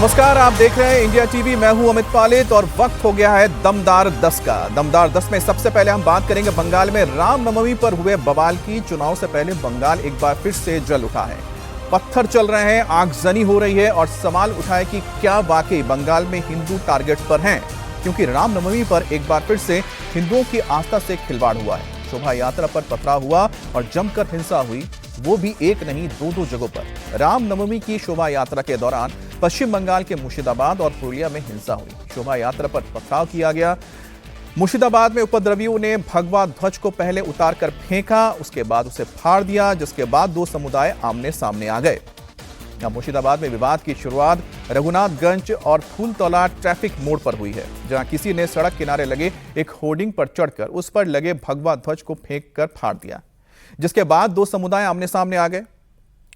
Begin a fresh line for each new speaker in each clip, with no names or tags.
नमस्कार, आप देख रहे हैं इंडिया टीवी। मैं हूं अमित पालित और वक्त हो गया है दमदार 10 का। दमदार 10 में सबसे पहले हम बात करेंगे बंगाल में रामनवमी पर हुए बवाल की। चुनाव से पहले बंगाल एक बार फिर से जल उठा है, पत्थर चल रहे हैं, आगजनी हो रही है और सवाल उठा है कि क्या वाकई बंगाल में हिंदू टारगेट पर हैं, क्योंकि रामनवमी पर एक बार फिर से हिंदुओं की आस्था से खिलवाड़ हुआ है। शोभा यात्रा पर पथराव हुआ और जमकर हिंसा हुई, वो भी एक नहीं दो जगहों पर। रामनवमी की शोभा यात्रा के दौरान पश्चिम बंगाल के मुर्शिदाबाद और पुरुलिया में हिंसा हुई। शोभा यात्रा पर पथराव किया गया। मुर्शिदाबाद में उपद्रवियों ने भगवा ध्वज को पहले उतारकर फेंका, उसके बाद उसे फाड़ दिया, जिसके बाद दो समुदाय आमने सामने आ गए। मुर्शिदाबाद में विवाद की शुरुआत रघुनाथगंज और फूलतौला ट्रैफिक मोड़ पर हुई है, जहां किसी ने सड़क किनारे लगे एक होर्डिंग पर चढ़कर उस पर लगे भगवा ध्वज को फेंक कर फाड़ दिया, जिसके बाद दो समुदाय आमने सामने आ गए।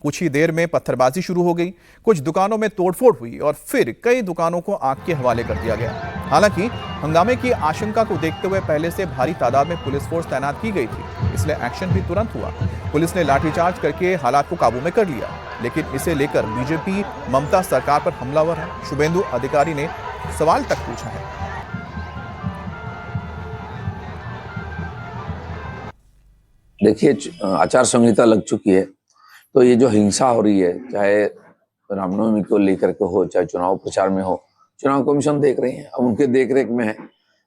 कुछ ही देर में पत्थरबाजी शुरू हो गई, कुछ दुकानों में तोड़फोड़ हुई और फिर कई दुकानों को आग के हवाले कर दिया गया। हालांकि हंगामे की आशंका को देखते हुए पहले से भारी तादाद में पुलिस फोर्स तैनात की गई थी, इसलिए एक्शन भी तुरंत हुआ। पुलिस ने लाठीचार्ज करके हालात को काबू में कर लिया, लेकिन इसे लेकर बीजेपी ममता सरकार पर हमलावर है। शुभेंदु अधिकारी ने सवाल तक पूछा है।
देखिए, आचार संहिता लग चुकी है, तो ये जो हिंसा हो रही है, चाहे रामनवमी को लेकर के हो, चाहे चुनाव प्रचार में हो, चुनाव कमीशन देख रही है, अब उनके देखरेख में है।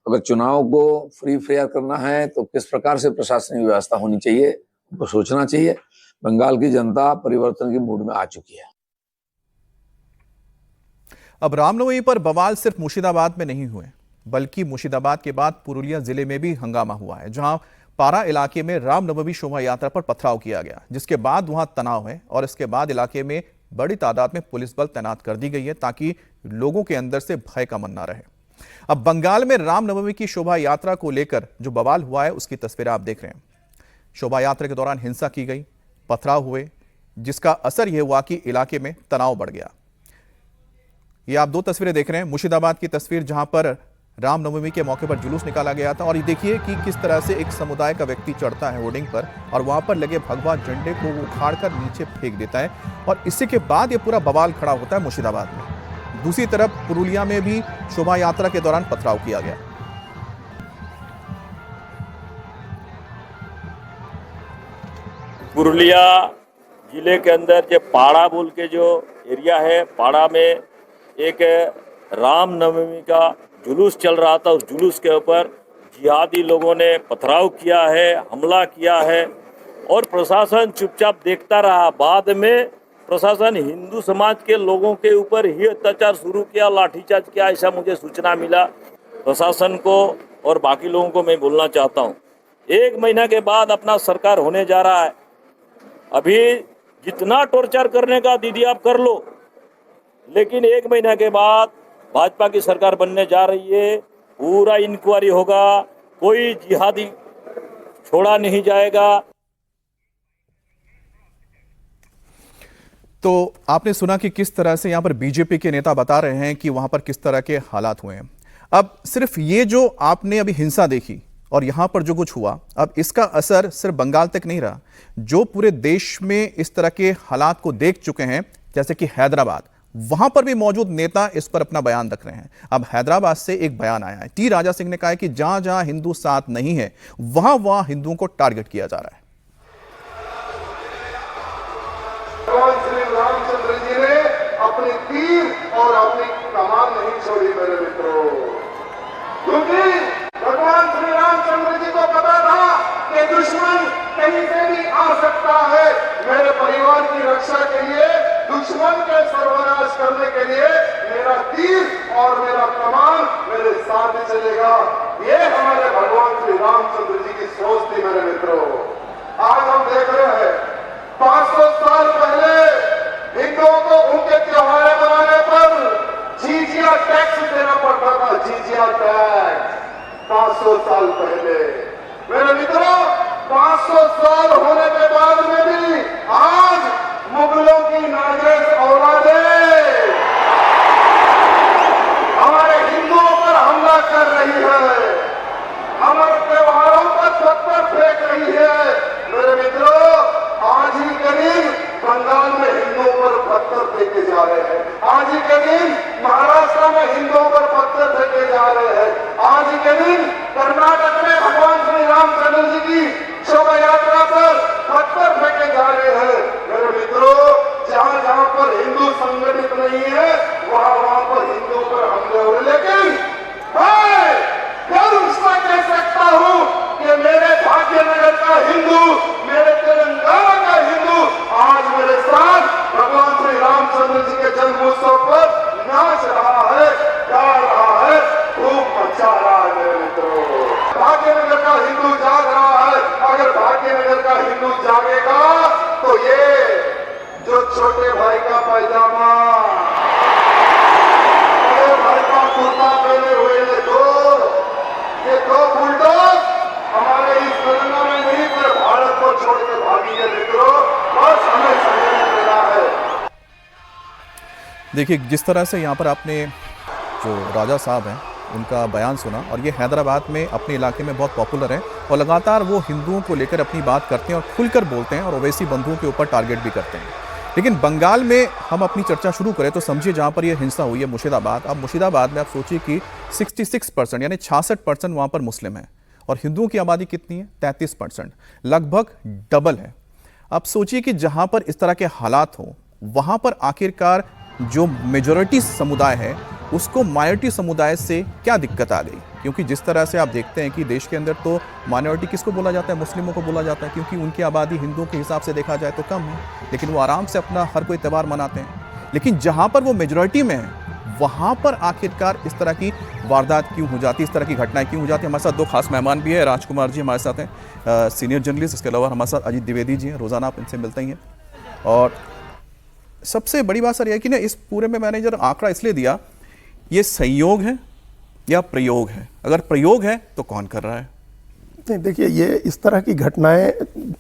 अगर चुनाव को फ्री फेयर करना है तो किस प्रकार से प्रशासनिक व्यवस्था होनी चाहिए, उनको सोचना चाहिए। बंगाल की जनता परिवर्तन की मूड में आ चुकी है।
अब रामनवमी पर बवाल सिर्फ मुर्शिदाबाद में नहीं हुए, बल्कि मुर्शिदाबाद के बाद पुरुलिया जिले में भी हंगामा हुआ है, जहां पारा इलाके में रामनवमी शोभा यात्रा पर पथराव किया गया, जिसके बाद वहां तनाव है और इसके बाद इलाके में बड़ी तादाद में पुलिस बल तैनात कर दी गई है, ताकि लोगों के अंदर से भय का मन ना रहे। अब बंगाल में रामनवमी की शोभा यात्रा को लेकर जो बवाल हुआ है, उसकी तस्वीरें आप देख रहे हैं। शोभा यात्रा के दौरान हिंसा की गई, पथराव हुए, जिसका असर यह हुआ कि इलाके में तनाव बढ़ गया। ये आप दो तस्वीरें देख रहे हैं, मुर्शिदाबाद की तस्वीर जहां पर रामनवमी के मौके पर जुलूस निकाला गया था, और ये देखिए कि किस तरह से एक समुदाय का व्यक्ति चढ़ता है होर्डिंग पर और वहां पर लगे भगवा झंडे को उखाड़कर नीचे फेंक देता है, और इसी के बाद ये पूरा बवाल खड़ा होता है मुर्शिदाबाद में। दूसरी तरफ पुरुलिया में भी शोभा यात्रा के दौरान पथराव किया गया।
पुरुलिया जिले के अंदर जो पाड़ा बोल के जो एरिया है, पाड़ा में एक रामनवमी का जुलूस चल रहा था। उस जुलूस के ऊपर जिहादी लोगों ने पथराव किया है, हमला किया है और प्रशासन चुपचाप देखता रहा। बाद में प्रशासन हिंदू समाज के लोगों के ऊपर ही अत्याचार शुरू किया, लाठीचार्ज किया, ऐसा मुझे सूचना मिला। प्रशासन को और बाकी लोगों को मैं बोलना चाहता हूँ, 1 महीना के बाद अपना सरकार होने जा रहा है। अभी जितना टॉर्चर करने का दीदी आप कर लो, लेकिन 1 महीना के बाद भाजपा की सरकार बनने जा रही है। पूरा इंक्वायरी होगा, कोई जिहादी छोड़ा नहीं जाएगा।
तो आपने सुना कि किस तरह से यहां पर बीजेपी के नेता बता रहे हैं कि वहां पर किस तरह के हालात हुए हैं। अब सिर्फ ये जो आपने अभी हिंसा देखी और यहां पर जो कुछ हुआ, अब इसका असर सिर्फ बंगाल तक नहीं रहा, जो पूरे देश में इस तरह के हालात को देख चुके हैं, जैसे कि हैदराबाद, वहां पर भी मौजूद नेता इस पर अपना बयान रख रहे हैं। अब हैदराबाद से एक बयान आया है, टी राजा सिंह ने कहा है कि जहां जहां हिंदू साथ नहीं है, वहां वहां हिंदुओं को टारगेट किया जा रहा है।
भगवान श्री रामचंद्र जी ने अपनी तीर और अपनी कमान नहीं छोड़ी मेरे मित्रों, क्योंकि भगवान श्री रामचंद्र जी को पता था कि दुश्मन कहीं से भी आ सकता है। मेरे परिवार की रक्षा के लिए, दुश्मन के सर्वनाश करने के लिए मेरा तीर और मेरा कमान मेरे साथ चलेगा। ये हमारे भगवान श्री रामचंद्र जी की सोच थी मेरे मित्रों। आज हम देख रहे हैं 500 साल पहले हिंदुओं को उनके त्योहार मनाने पर जीजिया टैक्स देना पड़ता था। जीजिया टैक्स 500 साल पहले। मेरे मित्रों, 500 साल होने के बाद में भी आज मुगलों की नाजायज औलादें हमारे हिंदुओं पर हमला कर रही है, हमारे त्योहारों पर पत्थर फेंक रही है। मेरे मित्रों, आज ही के दिन बंगाल में हिंदुओं पर पत्थर फेंके जा रहे हैं। आज ही के दिन और बुलडॉग हमारे इस गणना में नहीं पूरे भारत को छोड़ के भागी है मित्रों, बस हमें संयम लेना है।
देखिए जिस तरह से यहाँ पर आपने जो राजा साहब हैं उनका बयान सुना, और ये हैदराबाद में अपने इलाके में बहुत पॉपुलर हैं और लगातार वो हिंदुओं को लेकर अपनी बात करते हैं और खुलकर बोलते हैं और ओवैसी बंधुओं के ऊपर टारगेट भी करते हैं। लेकिन बंगाल में हम अपनी चर्चा शुरू करें तो समझिए जहाँ पर ये हिंसा हुई है मुर्शिदाबाद। अब मुर्शिदाबाद में आप सोचिए कि 66% यानी 66% वहाँ पर मुस्लिम हैं और हिंदुओं की आबादी कितनी है? 33%, लगभग डबल है। अब सोचिए कि जहाँ पर इस तरह के हालात हों वहाँ पर आखिरकार जो मेजॉरिटी समुदाय है उसको माइनॉरिटी समुदाय से क्या दिक्कत आ गई? क्योंकि जिस तरह से आप देखते हैं कि देश के अंदर तो माइनॉरिटी किसको बोला जाता है? मुस्लिमों को बोला जाता है, क्योंकि उनकी आबादी हिंदुओं के हिसाब से देखा जाए तो कम है, लेकिन वो आराम से अपना हर कोई त्यौहार मनाते हैं। लेकिन जहाँ पर वो मेजॉरिटी में है वहाँ पर आखिरकार इस तरह की वारदात क्यों हो जाती है, इस तरह की घटनाएं क्यों हो जाती है? हमारे साथ दो खास मेहमान भी है, राजकुमार जी हमारे साथ हैं, सीनियर जर्नलिस्ट, इसके अलावा हमारे साथ अजीत द्विवेदी जी हैं, रोज़ाना आप इनसे मिलते ही हैं। और सबसे बड़ी बात सर यह कि ना इस पूरे में मैंने जरा आंकड़ा इसलिए दिया, ये संयोग है या प्रयोग है? अगर प्रयोग है तो कौन कर रहा है?
नहीं, देखिए ये इस तरह की घटनाएं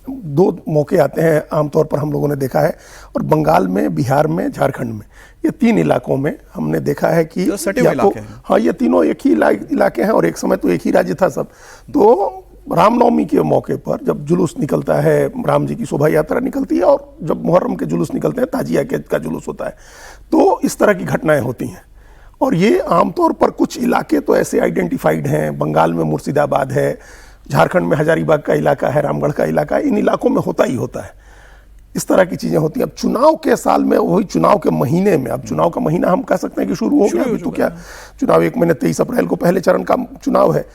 दो मौके आते हैं आमतौर पर हम लोगों ने देखा है, और बंगाल में, बिहार में, झारखंड में, ये तीन इलाकों में हमने देखा है कि
सटे इलाके हैं।
हाँ, ये तीनों एक ही इलाके हैं और एक समय तो एक ही राज्य था सब। तो रामनवमी के मौके पर जब जुलूस निकलता है, राम जी की शोभा यात्रा निकलती है, और जब मुहर्रम के जुलूस निकलते हैं, ताजिया के का जुलूस होता है, तो इस तरह की घटनाएं होती हैं। और ये आमतौर पर कुछ इलाके तो ऐसे आइडेंटिफाइड हैं, बंगाल में मुर्शिदाबाद है, झारखंड में हजारीबाग का इलाका है, रामगढ़ का इलाका है, इन इलाकों में होता ही होता है, इस तरह की चीजें होती हैं। अब चुनाव के साल में, वही चुनाव के महीने में, अब चुनाव का महीना हम कह सकते हैं कि शुरू हो गया, अभी तो क्या चुनाव 1 महीने 23 अप्रैल को पहले चरण का चुनाव है,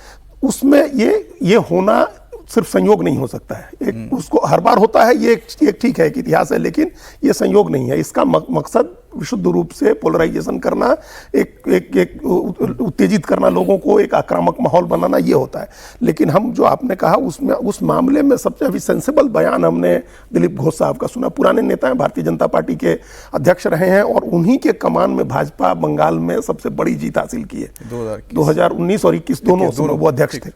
उसमें ये होना सिर्फ संयोग नहीं हो सकता है। एक उसको हर बार होता है, ये एक ठीक है, एक इतिहास है, लेकिन ये संयोग नहीं है। इसका मकसद विशुद्ध रूप से पोलराइजेशन करना, एक उत्तेजित करना लोगों को, एक आक्रामक माहौल बनाना, ये होता है। लेकिन हम जो आपने कहा उसमें, उस मामले में सबसे अभी सेंसिबल बयान हमने दिलीप घोष साहब का सुना। पुराने नेता हैं, भारतीय जनता पार्टी के अध्यक्ष रहे हैं, और उन्हीं के कमान में भाजपा बंगाल में सबसे बड़ी जीत हासिल की है। 2019 और 21 दोनों वो अध्यक्ष थे।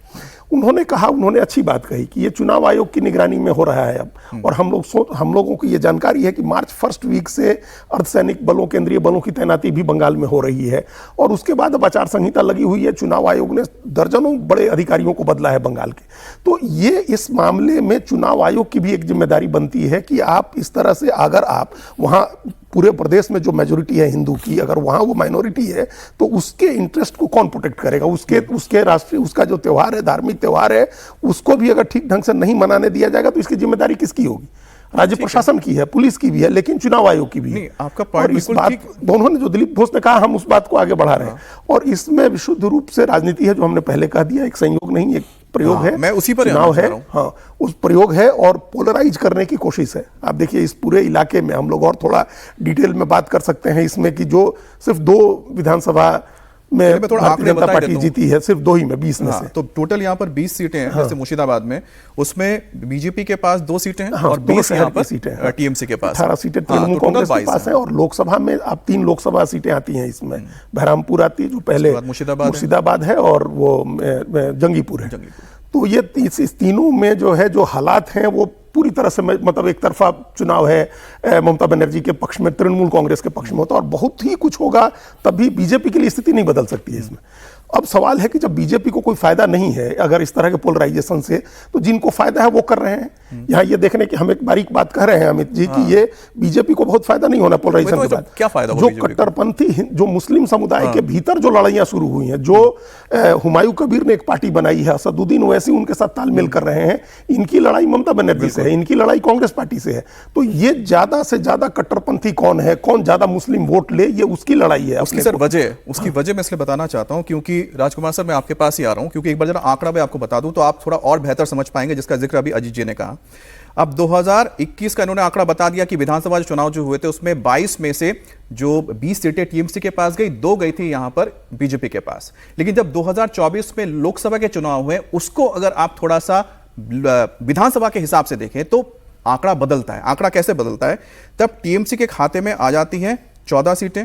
उन्होंने कहा, उन्होंने अच्छी बात कही कि ये चुनाव आयोग की निगरानी में हो रहा है अब, और हम लोगों को ये जानकारी है कि मार्च फर्स्ट वीक से अर्धसैनिक बलों, केंद्रीय बलों की तैनाती भी बंगाल में हो रही है, और उसके बाद अब आचार संहिता लगी हुई है। चुनाव आयोग ने दर्जनों बड़े अधिकारियों को बदला है बंगाल के। तो ये इस मामले में चुनाव आयोग की भी एक जिम्मेदारी बनती है कि आप इस तरह से, अगर आप वहां पूरे प्रदेश में जो मेजोरिटी है हिंदू की, अगर वहां वो माइनॉरिटी है, तो उसके इंटरेस्ट को कौन प्रोटेक्ट करेगा? उसके राष्ट्रीय, उसका जो त्यौहार है, धार्मिक त्यौहार है, उसको भी अगर ठीक ढंग से नहीं मनाने दिया जाएगा तो इसकी जिम्मेदारी किसकी होगी? राज्य प्रशासन की है, पुलिस की भी है, लेकिन चुनाव आयोग की भी है।
आपका पॉइंट बिल्कुल ठीक।
उन्होंने जो दिलीप घोष ने कहा, हम उस बात को आगे बढ़ा रहे हैं, और इसमें विशुद्ध रूप से राजनीति है, जो हमने पहले कह दिया, एक संयोग नहीं, एक प्रयोग है।
मैं उसी पर
चुनाव है, हाँ, उस प्रयोग है और पोलराइज करने की कोशिश है। आप देखिए इस पूरे इलाके में हम लोग और थोड़ा डिटेल में बात कर सकते हैं इसमें, कि जो सिर्फ 2 विधानसभा में भारतीय जनता पार्टी जीती है, सिर्फ 2 ही में 20 में से।
तो टोटल यहाँ पर 20 सीटें हैं, जैसे मुर्शिदाबाद में, उसमें बीजेपी के पास 2 सीटें हैं, और 20 यहाँ पर सीटें टीएमसी के पास,
18 सीटें तृणमूल कांग्रेस के पास है, और लोकसभा में अब 3 लोकसभा सीटें आती हैं इसमें। बहरामपुर आती है, जो पहले मुर्शिदाबाद है, और वो जंगीपुर है। तो ये इस तीनों में जो है, जो हालात हैं, वो पूरी तरह से, मतलब एक तरफा चुनाव है ममता बनर्जी के पक्ष में, तृणमूल कांग्रेस के पक्ष में होता है, और बहुत ही कुछ होगा तभी बीजेपी के लिए स्थिति नहीं बदल सकती है इसमें। अब सवाल है कि जब बीजेपी को कोई फायदा नहीं है अगर इस तरह के पोलराइजेशन से, तो जिनको फायदा है वो कर रहे हैं। यहाँ ये देखने की हम एक बारीक बात कह रहे हैं अमित जी, कि ये बीजेपी को बहुत फायदा नहीं होना पोलराइजेशन के बाद।
क्या फायदा?
जो कट्टरपंथी, जो मुस्लिम समुदाय के भीतर जो लड़ाइयां शुरू हुई हैं, जो हुमायूं कबीर ने एक पार्टी बनाई है, असदुद्दीन ओवैसी उनके साथ तालमेल कर रहे हैं, इनकी लड़ाई ममता बनर्जी से है, इनकी लड़ाई कांग्रेस पार्टी से है। तो ये ज्यादा से ज्यादा कट्टरपंथी कौन है, कौन ज्यादा मुस्लिम वोट ले, ये उसकी लड़ाई है।
उसकी सर वजह मैं इसलिए बताना चाहता हूं, क्योंकि राजकुमार सर मैं आपके पास ही आ रहा हूं, क्योंकि एक बार जरा आंकड़ा मैं आपको बता दूं तो आप थोड़ा और बेहतर समझ पाएंगे, जिसका जिक्र अभी अजीत जी ने कहा। अब 2021 का इन्होंने आंकड़ा बता दिया कि विधानसभा चुनाव जो हुए थे उसमें 22 में से जो 20 सीटें टीएमसी के पास गई, 2 गई थी यहां पर बीजेपी के पास। लेकिन जब 2024 में लोकसभा के चुनाव हुए, उसको अगर आप थोड़ा सा विधानसभा के हिसाब से देखें तो आंकड़ा बदलता है। आंकड़ा कैसे बदलता है? तब टीएमसी के खाते में आ जाती है 14 सीटें,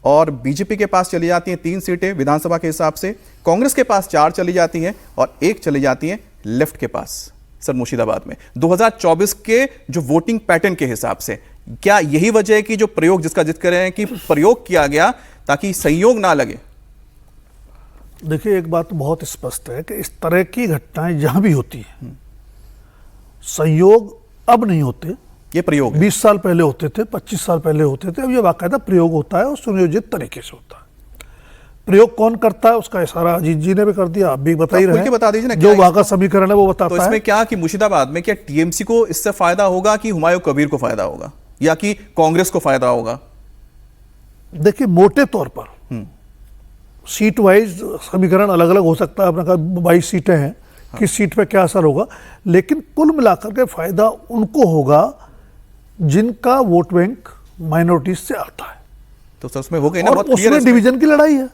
और बीजेपी के पास चली जाती हैं 3 सीटें विधानसभा के हिसाब से, कांग्रेस के पास 4 चली जाती हैं और 1 चली जाती है लेफ्ट के पास सर मुर्शिदाबाद में। 2024 के जो वोटिंग पैटर्न के हिसाब से क्या यही वजह है कि जो प्रयोग जिसका जिक्र कर रहे हैं कि प्रयोग किया गया ताकि संयोग ना लगे?
देखिए, एक बात बहुत स्पष्ट है कि इस तरह की घटनाएं जहां भी होती हैं, संयोग अब नहीं होते।
ये प्रयोग
20 साल पहले होते थे, 25 साल पहले होते थे, अब ये बाकायदा प्रयोग होता है और सुनियोजित तरीके से होता है। प्रयोग कौन करता है उसका इशारा अजीत जी ने भी कर दिया, आप भी बता ही
तो
रहे हैं।
बता दीजिए ना,
जो वहां का समीकरण है वो बताता
तो इसमें
है।
क्या कि मुर्शिदाबाद में क्या टीएमसी को इससे फायदा होगा कि हुमायूं कबीर को फायदा होगा या कि कांग्रेस को फायदा होगा?
देखिए, मोटे तौर पर सीट वाइज समीकरण अलग अलग हो सकता है। आपने कहा 22 सीटें हैं, किस सीट पे क्या असर होगा, लेकिन कुल मिलाकर के फायदा उनको होगा जिनका वोट बैंक माइनॉरिटीज से आता है।
तो सर उसमें हो गई ना,
और
बहुत क्लियर
उसमें डिवीजन की लड़ाई है।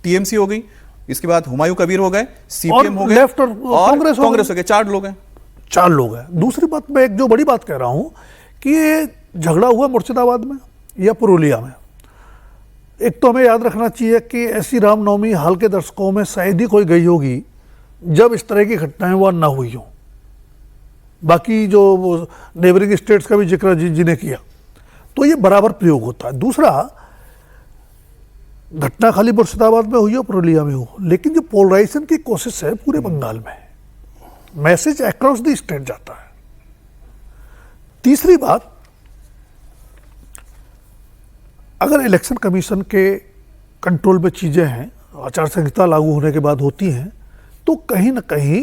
टीएमसी हो गई, इसके बाद हुमायूं कबीर हो गए,
और
सीपीएम हो गए,
लेफ्ट और कांग्रेस हो
गए, 4 लोग हैं।
4 लोग हैं। दूसरी बात, मैं एक जो बड़ी बात कह रहा हूं कि ये झगड़ा हुआ मुर्शिदाबाद में या पुरुलिया में, एक तो हमें याद रखना चाहिए कि ऐसी रामनवमी हाल के दशकों में शायद ही कोई गई होगी जब इस तरह की घटनाएं वहां ना हुई हो। बाकी जो नेबरिंग स्टेट्स का भी जिक्र जी ने किया, तो ये बराबर प्रयोग होता है। दूसरा, घटना खाली मुर्शिदाबाद में हुई हो, पुरुलिया में हो, लेकिन जो पोलराइजेशन की कोशिश है पूरे बंगाल में, मैसेज अक्रॉस द स्टेट जाता है। तीसरी बात, अगर इलेक्शन कमीशन के कंट्रोल में चीजें हैं, आचार संहिता लागू होने के बाद होती हैं, तो कहीं ना कहीं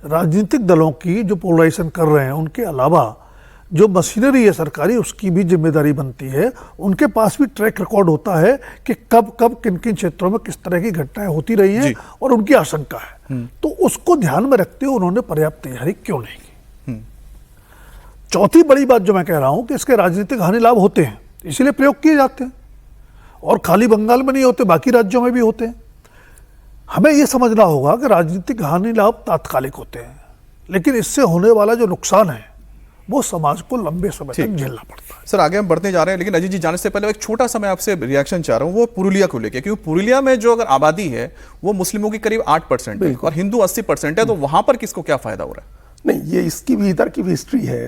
राजनीतिक दलों की जो पोलराइजेशन कर रहे हैं उनके अलावा जो मशीनरी है सरकारी, उसकी भी जिम्मेदारी बनती है। उनके पास भी ट्रैक रिकॉर्ड होता है कि कब कब किन किन क्षेत्रों में किस तरह की घटनाएं होती रही हैं और उनकी आशंका है। तो उसको ध्यान में रखते हुए उन्होंने पर्याप्त तैयारी क्यों नहीं की। चौथी बड़ी बात जो मैं कह रहा हूं कि इसके राजनीतिक हानि लाभ होते हैं, इसीलिए प्रयोग किए जाते हैं, और खाली बंगाल में नहीं होते, बाकी राज्यों में भी होते हैं। हमें यह समझना होगा कि राजनीतिक हानि लाभ तात्कालिक होते हैं, लेकिन इससे होने वाला जो नुकसान है वो समाज को लंबे समय तक झेलना पड़ता है।
सर आगे हम बढ़ते जा रहे हैं, लेकिन अजीत जी जाने से पहले एक छोटा सा मैं आपसे रिएक्शन चाह रहा हूं, वो पुरुलिया को लेकर, क्योंकि पुरुलिया में जो अगर आबादी है वो मुस्लिमों की करीब 8% है और हिंदू 80% है, तो वहां पर किसको क्या फायदा हो रहा है?
नहीं, ये इसकी भी इधर की भी हिस्ट्री है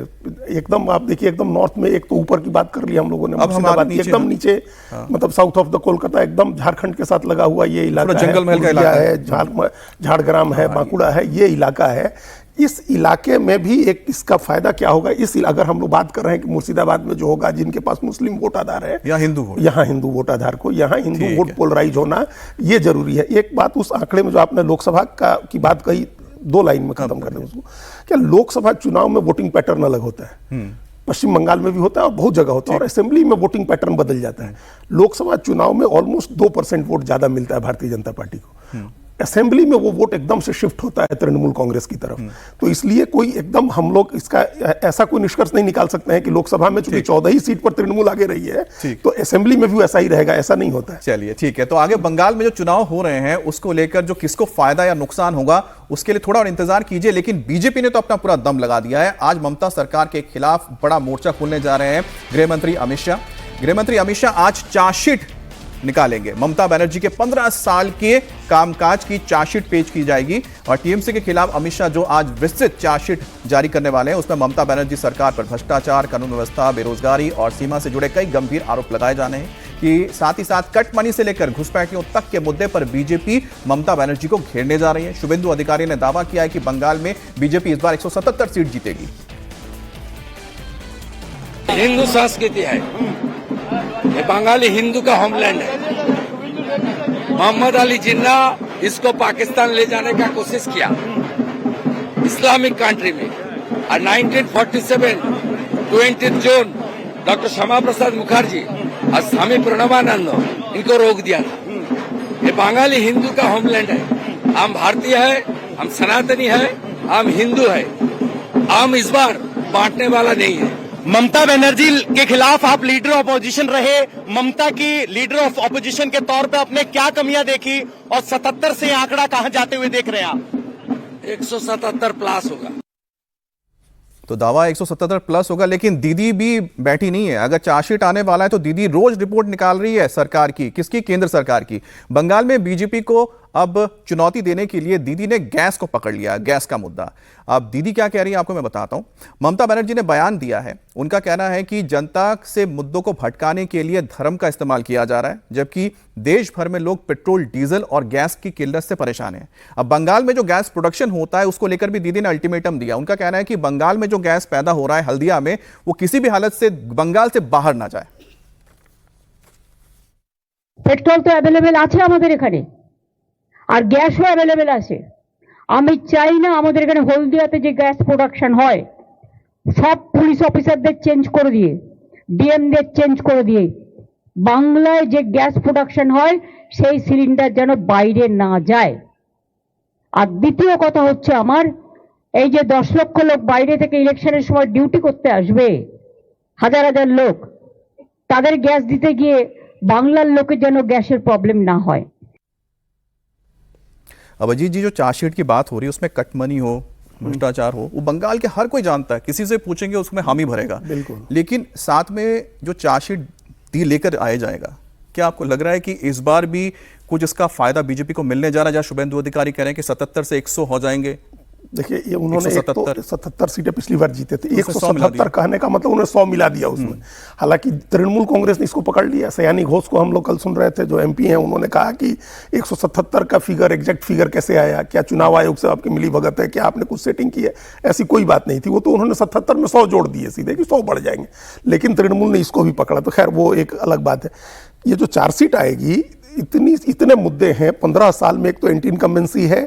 एकदम। आप देखिए, एकदम नॉर्थ में, एक तो ऊपर की बात कर ली हम लोगों ने,
अब हमारे नीचे
एकदम नीचे मतलब साउथ ऑफ द कोलकाता, एकदम झारखंड के साथ लगा हुआ ये इलाका
जंगल महल का इलाका
है, झाड़ग्राम है, बांकुड़ा है, ये इलाका है। इस इलाके में भी एक इसका फायदा क्या होगा, अगर हम लोग बात कर रहे हैं कि मुर्शिदाबाद में जो होगा, जिनके पास मुस्लिम वोट आधार है
या हिंदू वोट,
यहाँ हिंदू वोट आधार को, यहाँ हिंदू वोट पोलराइज होना ये जरूरी है। एक बात उस आंकड़े में जो आपने लोकसभा की बात कही, 2 लाइन में खत्म कर दें उसको, क्या लोकसभा चुनाव में वोटिंग पैटर्न अलग होता है, पश्चिम बंगाल में भी होता है और बहुत जगह होता है, और असेंबली में वोटिंग पैटर्न बदल जाता है। लोकसभा चुनाव में ऑलमोस्ट 2% वोट ज्यादा मिलता है भारतीय जनता पार्टी को, असेंबली में वो वोट एकदम से शिफ्ट होता है तृणमूल कांग्रेस की तरफ। तो इसलिए कोई एकदम हम लोग इसका ऐसा कोई निष्कर्ष नहीं निकाल सकते हैं कि लोकसभा में चूंकि 14 ही सीट पर तृणमूल आगे रही है तो असेंबली में भी ऐसा ही रहेगा, ऐसा नहीं होता है।
चलिए ठीक है, तो आगे बंगाल में जो चुनाव हो रहे हैं उसको लेकर जो किसको फायदा या नुकसान होगा उसके लिए थोड़ा और इंतजार कीजिए, लेकिन बीजेपी ने तो अपना पूरा दम लगा दिया है। आज ममता सरकार के खिलाफ बड़ा मोर्चा खोलने जा रहे हैं गृहमंत्री अमित शाह। गृहमंत्री अमित शाह आज चार्जशीट निकालेंगे। ममता बनर्जी के 15 साल के कामकाज की चार्जशीट पेश की जाएगी और टीएमसी के खिलाफ अमित शाह जो आज विस्तृत चार्जशीट जारी करने वाले हैं उसमें ममता बनर्जी सरकार पर भ्रष्टाचार, कानून व्यवस्था, बेरोजगारी और सीमा से जुड़े कई गंभीर आरोप लगाए जाने हैं कि साथ ही साथ कट मनी से लेकर घुसपैठियों तक के मुद्दे पर बीजेपी ममता बनर्जी को घेरने जा रही है। शुभेंदु अधिकारी ने दावा किया है कि बंगाल में बीजेपी इस बार 177 सीट जीतेगी।
हिंदू संस्कृति है, ये बंगाली हिंदू का होमलैंड है। मोहम्मद अली जिन्ना इसको पाकिस्तान ले जाने का कोशिश किया इस्लामिक कंट्री में, और 1947 20 जून डॉक्टर श्यामा प्रसाद मुखर्जी और स्वामी प्रणवानंद इनको रोक दिया था। ये बंगाली हिंदू का होमलैंड है। हम भारतीय है, हम सनातनी है, हम हिंदू है। हम इस बार बांटने वाला नहीं है।
ममता बनर्जी के खिलाफ आप लीडर ऑपोजिशन रहे, ममता की लीडर ऑफ ऑपोजिशन के तौर पे आपने क्या कमियां देखी और 77 से आंकड़ा कहां जाते हुए देख रहे हैं आप?
177 प्लस होगा।
तो दावा 177 प्लस होगा, लेकिन दीदी भी बैठी नहीं है। अगर चार्जशीट आने वाला है तो दीदी रोज रिपोर्ट निकाल रही है सरकार की। किसकी? केंद्र सरकार की। बंगाल में बीजेपी को अब चुनौती देने के लिए दीदी ने गैस को पकड़ लिया, गैस का मुद्दा। अब दीदी क्या कह रही है आपको मैं बताता हूं। ममता बनर्जी ने बयान दिया है। उनका कहना है कि जनता से मुद्दों को भटकाने के लिए धर्म का इस्तेमाल किया जा रहा है, जबकि देश भर में लोग पेट्रोल, डीजल और गैस की किल्लत से परेशान हैं। अब बंगाल में जो गैस प्रोडक्शन होता है उसको लेकर भी दीदी ने अल्टीमेटम दिया। उनका कहना है कि बंगाल में जो गैस पैदा हो रहा है हल्दिया में, वो किसी भी हालत से बंगाल से बाहर ना जाए।
पेट्रोल तो अवेलेबल আছে আমাদের এখানে, আর গ্যাসও অ্যাভেলেবেল আছে। আমি চাই না আমাদের এখানে হলদিয়াতে যে গ্যাস প্রোডাকশন হয় সব পুলিশ অফিসারদের চেঞ্জ করে দিয়ে, ডিএমদের চেঞ্জ করে দিয়ে বাংলায় যে গ্যাস প্রোডাকশন হয় সেই সিলিন্ডার যেন বাইরে না যায়। আর দ্বিতীয় কথা হচ্ছে আমার এই যে 10 লক্ষ লোক বাইরে থেকে ইলেকশনের সময় ডিউটি করতে আসবে, হাজার হাজার লোক, তাদের গ্যাস দিতে গিয়ে বাংলার লোকের যেন গ্যাসের প্রবলেম না হয়।
अब अजीत जी, जो चार्जशीट की बात हो रही है उसमें कट मनी हो, भ्रष्टाचार हो, वो बंगाल के हर कोई जानता है। किसी से पूछेंगे उसमें हामी भरेगा।
बिल्कुल।
लेकिन साथ में जो चार्जशीट लेकर आया जाएगा, क्या आपको लग रहा है कि इस बार भी कुछ इसका फायदा बीजेपी को मिलने जा रहा है? जहां शुभेंदु अधिकारी कह रहे हैं कि 77 से 100 हो जाएंगे।
देखिए, ये उन्होंने 77 सीटें पिछली बार जीते थे,
तो
177 कहने का मतलब उन्होंने 100 मिला दिया उसमें। हालांकि तृणमूल कांग्रेस ने इसको पकड़ लिया। सयानी घोष को हम लोग कल सुन रहे थे, जो एमपी हैं, उन्होंने कहा कि 177 का फिगर, एग्जैक्ट फिगर कैसे आया, क्या चुनाव आयोग से आपकी मिली भगत है, क्या आपने कुछ सेटिंग की है? ऐसी कोई बात नहीं थी। वो तो उन्होंने 77 में 100 जोड़ दिए सीधे कि 100 बढ़ जाएंगे, लेकिन तृणमूल ने इसको भी पकड़ा। तो खैर वो एक अलग बात है। ये जो चार्जशीट आएगी, इतने मुद्दे हैं 15 साल में। एक तो एंटी इनकम्बेंसी है,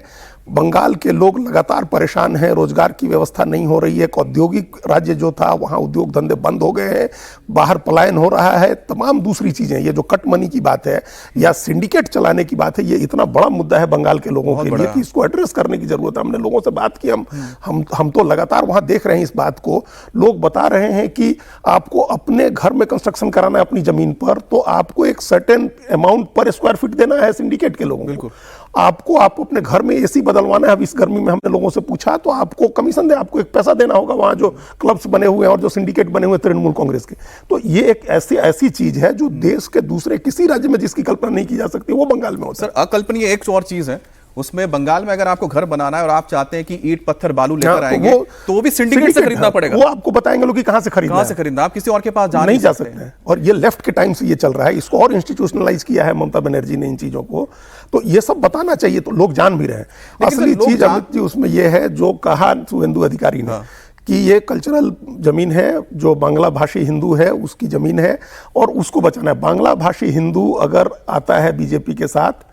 बंगाल के लोग लगातार परेशान हैं, रोजगार की व्यवस्था नहीं हो रही है। एक औद्योगिक राज्य जो था वहाँ उद्योग धंधे बंद हो गए हैं, बाहर पलायन हो रहा है, तमाम दूसरी चीजें। ये जो कट मनी की बात है या सिंडिकेट चलाने की बात है, ये इतना बड़ा मुद्दा है बंगाल के लोगों के लिए कि इसको एड्रेस करने की जरूरत है। हमने लोगों से बात की, हम तो लगातार वहाँ देख रहे हैं इस बात को। लोग बता रहे हैं कि आपको अपने घर में कंस्ट्रक्शन कराना है अपनी जमीन पर, तो आपको एक सर्टेन अमाउंट पर स्क्वायर फीट देना है सिंडिकेट के लोगों को। आप अपने घर में एसी बदलवाना है, अब इस गर्मी में हमने लोगों से पूछा, तो आपको कमीशन दे, आपको एक पैसा देना होगा। वहां जो क्लब्स बने हुए हैं और जो सिंडिकेट बने हुए हैं तृणमूल कांग्रेस के, तो ये एक ऐसी चीज है जो देश के दूसरे किसी राज्य में जिसकी कल्पना नहीं की जा सकती, वो बंगाल में होता है।
सर, अकल्पनीय एक और चीज है उसमें, बंगाल में अगर आपको घर बनाना है और आप चाहते हैं कि ईंट पत्थर बालू लेकर आएंगे, तो वो भी सिंडिकेट से खरीदना पड़ेगा।
वो आपको बताएंगे लोग कि कहां से खरीदना,
आप किसी और के पास
नहीं जा सकते हैं। और ये लेफ्ट के टाइम से ये चल रहा है, इसको और इंस्टीट्यूशनलाइज किया है ममता बनर्जी ने इन चीजों को। तो ये सब बताना चाहिए, तो लोग जान भी रहे हैं। असली चीज अमित जी उसमें ये है जो कहा शुभेंदु अधिकारी ने, कि ये कल्चरल जमीन है, जो बांग्ला भाषी हिंदू है उसकी जमीन है और उसको बचाना है। बांग्ला भाषी हिंदू अगर आता है बीजेपी के साथ,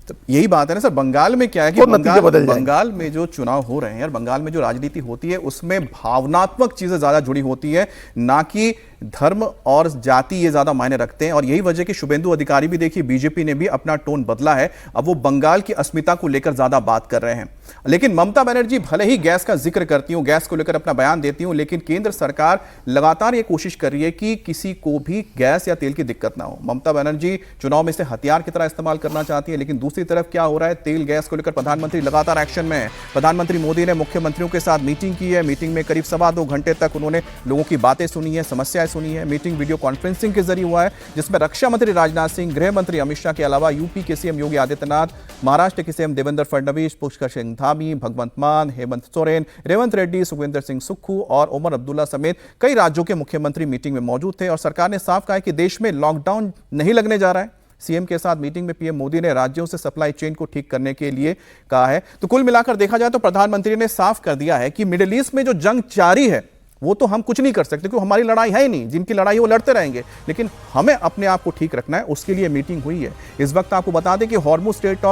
तो यही बात है ना सर। बंगाल में क्या है कि बंगाल में जो चुनाव हो रहे हैं और बंगाल में जो राजनीति होती है उसमें भावनात्मक चीजें ज्यादा जुड़ी होती है, ना कि धर्म और जाति ये ज्यादा मायने रखते हैं। और यही वजह कि शुभेंदु अधिकारी भी देखिए, बीजेपी ने भी अपना टोन बदला है। अब वो बंगाल की अस्मिता को लेकर ज्यादा बात कर रहे हैं। लेकिन ममता बनर्जी भले ही गैस का जिक्र करती हूं, गैस को लेकर अपना बयान देती हूं, लेकिन केंद्र सरकार लगातार ये कोशिश कर रही है कि किसी को भी गैस या तेल की दिक्कत ना हो। ममता बनर्जी चुनाव में इसे हथियार की तरह इस्तेमाल करना चाहती है, लेकिन दूसरी तरफ क्या हो रहा है, तेल गैस को लेकर प्रधानमंत्री लगातार एक्शन में है। प्रधानमंत्री मोदी ने मुख्यमंत्रियों के साथ मीटिंग की है। मीटिंग में करीब 2.25 घंटे तक उन्होंने लोगों की बातें सुनी है, समस्याएं सुनी है। मीटिंग वीडियो कॉन्फ्रेंसिंग के जरिए हुआ है, जिसमें रक्षा मंत्री राजनाथ सिंह, गृह मंत्री अमित शाह के अलावा यूपी के सीएम योगी आदित्यनाथ, महाराष्ट्र के सीएम देवेंद्र फडणवीस, पुष्कर सिंह धामी, भगवंत मान, हेमंत सोरेन, रेवंत रेड्डी, सुखविंदर सिंह सुक्खू और उमर अब्दुल्ला समेत कई राज्यों के मुख्यमंत्री मीटिंग में मौजूद थे। और सरकार ने साफ कहा है कि देश में लॉकडाउन नहीं लगने जा रहा है। सीएम के साथ मीटिंग में पीएम मोदी ने राज्यों से सप्लाई चेन को ठीक करने के लिए कहा है। तो कुल मिलाकर देखा जाए तो प्रधानमंत्री ने साफ कर दिया है कि मिडिल ईस्ट में जो जंग जारी है वो तो हम कुछ नहीं कर सकते, क्योंकि हमारी लड़ाई है ही नहीं। जिनकी लड़ाई वो लड़ते रहेंगे, लेकिन हमें अपने आप को ठीक रखना है, उसके लिए मीटिंग हुई है। इस वक्त आपको बता दें कि हॉर्मुज स्टेट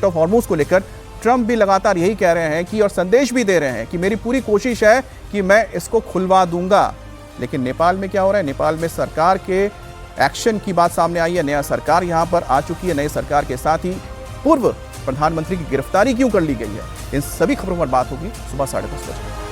ऑफ हॉर्मुज को लेकर ट्रंप भी लगातार यही कह रहे हैं कि, और संदेश भी दे रहे हैं कि मेरी पूरी कोशिश है कि मैं इसको खुलवा दूंगा। लेकिन नेपाल में क्या हो रहा है, नेपाल में सरकार के एक्शन की बात सामने आई है। नया सरकार यहां पर आ चुकी है। नई सरकार के साथ ही पूर्व प्रधानमंत्री की गिरफ्तारी क्यों कर ली गई है, इन सभी खबरों पर बात होगी सुबह 10:30 बजे।